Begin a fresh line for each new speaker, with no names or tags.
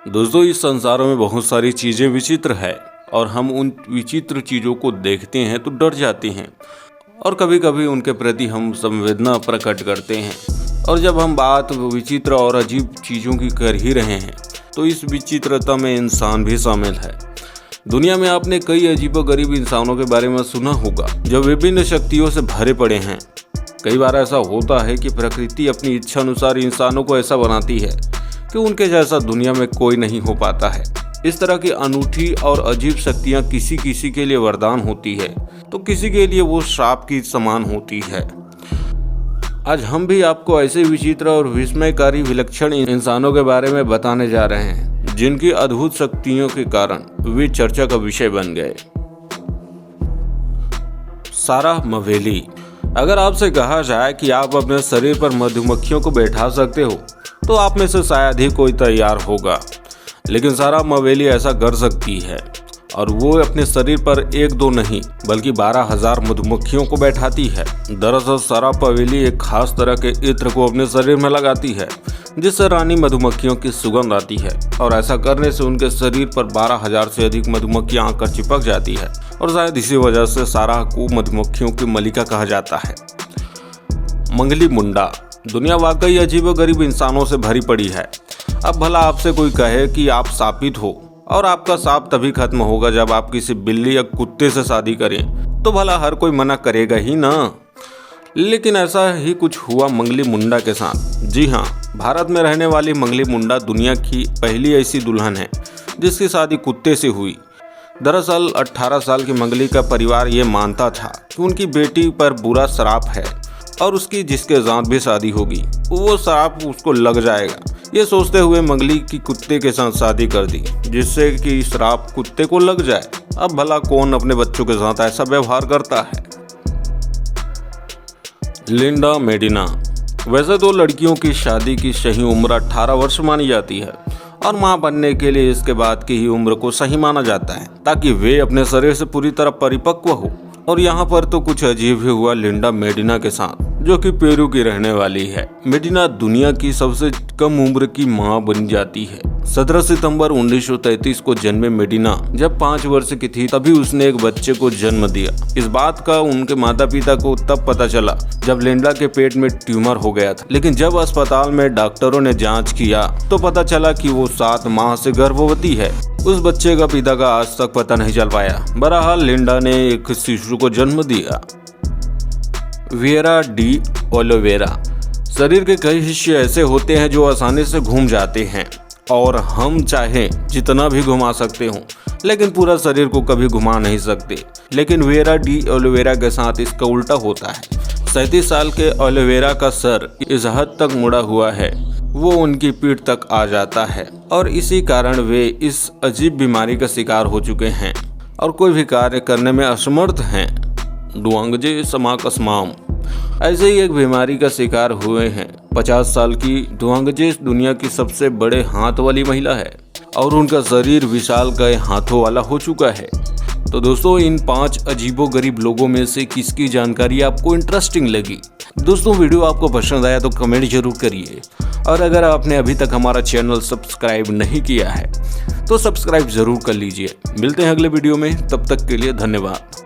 दोस्तों, इस संसार में बहुत सारी चीज़ें विचित्र है और हम उन विचित्र चीज़ों को देखते हैं तो डर जाते हैं और कभी कभी उनके प्रति हम संवेदना प्रकट करते हैं। और जब हम बात विचित्र और अजीब चीज़ों की कर ही रहे हैं तो इस विचित्रता में इंसान भी शामिल है। दुनिया में आपने कई अजीबोगरीब इंसानों के बारे में सुना होगा जो विभिन्न शक्तियों से भरे पड़े हैं। कई बार ऐसा होता है कि प्रकृति अपनी इच्छा अनुसार इंसानों को ऐसा बनाती है कि उनके जैसा दुनिया में कोई नहीं हो पाता है। इस तरह की अनूठी और अजीब शक्तियाँ किसी किसी के लिए वरदान होती है तो किसी के लिए वो श्राप की समान होती है। आज हम भी आपको ऐसे विचित्र और विस्मयकारी विलक्षण इंसानों के बारे में बताने जा रहे हैं जिनकी अद्भुत शक्तियों के कारण वे चर्चा का विषय बन गए। सारा मवेली। अगर आपसे कहा जाए कि आप अपने शरीर पर मधुमक्खियों को बैठा सकते हो तो आप में से शायद ही कोई तैयार होगा, लेकिन सारा मवेली ऐसा कर सकती है और वो अपने शरीर पर एक दो नहीं बल्कि 12,000 मधुमक्खियों को बैठाती है। दरअसल सारा मवेली एक खास तरह के इत्र को अपने शरीर में लगाती है जिससे रानी मधुमक्खियों की सुगंध आती है और ऐसा करने से उनके शरीर पर 12,000 से अधिक मधुमक्खियां आकर चिपक जाती है और शायद इसी वजह से सारा को मधुमक्खियों की मलिका कहा जाता है। मंगली मुंडा। दुनिया वाकई अजीबोगरीब इंसानों से भरी पड़ी है। अब भला आपसे कोई कहे कि आप शापित हो और आपका शाप तभी खत्म होगा जब आप किसी बिल्ली या कुत्ते से शादी करें, तो भला हर कोई मना करेगा ही ना। लेकिन ऐसा ही कुछ हुआ मंगली मुंडा के साथ। जी हाँ, भारत में रहने वाली मंगली मुंडा दुनिया की पहली ऐसी दुल्हन है जिसकी शादी कुत्ते से हुई। दरअसल 18 साल की मंगली का परिवार ये मानता था कि उनकी बेटी पर बुरा श्राप है और उसकी जिसके साथ भी शादी होगी वो श्राप उसको लग जाएगा। ये सोचते हुए मंगली की कुत्ते के साथ शादी कर दी जिससे कि श्राप कुत्ते को लग जाए। अब भला कौन अपने बच्चों के साथ ऐसा व्यवहार करता है। लिंडा मेडिना। वैसे तो लड़कियों की शादी की सही उम्र 18 वर्ष मानी जाती है और मां बनने के लिए इसके बाद की ही उम्र को सही माना जाता है ताकि वे अपने शरीर से पूरी तरह परिपक्व हो। और यहाँ पर तो कुछ अजीब ही हुआ लिंडा मेडिना के साथ जो कि पेरू की रहने वाली है। मेडिना दुनिया की सबसे कम उम्र की मां बन जाती है। 17 सितंबर 1933 को जन्मे मेडिना जब 5 वर्ष की थी तभी उसने एक बच्चे को जन्म दिया। इस बात का उनके माता पिता को तब पता चला जब लिंडा के पेट में ट्यूमर हो गया था, लेकिन जब अस्पताल में डॉक्टरों ने जांच किया तो पता चला कि वो 7 माह से गर्भवती है। उस बच्चे का पिता का आज तक पता नहीं चल पाया। बहरहाल लिंडा ने एक शिशु को जन्म दिया। Vieira de Oliveira. शरीर के कई हिस्से ऐसे होते हैं जो आसानी से घूम जाते हैं और हम चाहें जितना भी घुमा सकते हों लेकिन पूरा शरीर को कभी घुमा नहीं सकते। लेकिन वियरा डी ओलिवेरा के साथ इसका उल्टा होता है। 37 साल के ओलिवेरा का सर इस हद तक मुड़ा हुआ है वो उनकी पीठ तक आ जाता है और इसी कारण वे इस अजीब बीमारी का शिकार हो चुके हैं और कोई भी कार्य करने में असमर्थ हैं। डुआंगजे समाकस्माम। ऐसे ही एक बीमारी का शिकार हुए हैं। 50 साल की डुआंगजे दुनिया की सबसे बड़े हाथ वाली महिला है और उनका शरीर विशाल गए हाथों वाला हो चुका है। तो दोस्तों, इन 5 अजीबोगरीब लोगों में से किसकी जानकारी आपको इंटरेस्टिंग लगी? दोस्तों, वीडियो आपको पसंद आया तो कमेंट जरूर करिए और अगर आपने अभी तक हमारा चैनल सब्सक्राइब नहीं किया है तो सब्सक्राइब जरूर कर लीजिए। मिलते हैं अगले वीडियो में, तब तक के लिए धन्यवाद।